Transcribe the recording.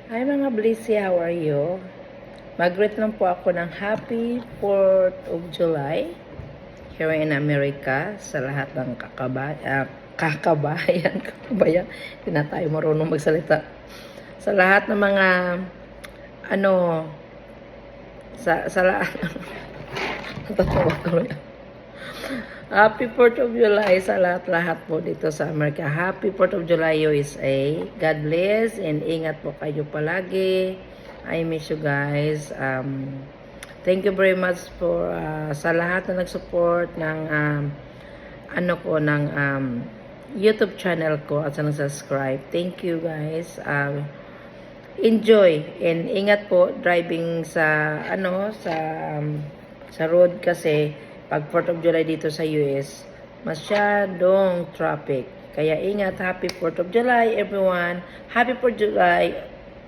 Hi mga Blissy, how are you? Mag-greet lang po ako ng Happy 4th of July here in America sa lahat ng kakabayan, hindi na tayo marunong magsalita. Sa lahat ng mga, sa lahat, natatawa tuloy. Happy 4th of July sa lahat-lahat po dito sa Amerika. Happy 4th of July USA. God bless and ingat po kayo palagi. I miss you guys. Thank you very much for sa lahat na nag-support ng YouTube channel ko at sa nag-subscribe. Thank you guys. Enjoy and ingat po driving sa sa road kasi pag 4th of July dito sa US, masyadong traffic. Kaya ingat, happy 4th of July everyone. Happy 4th of July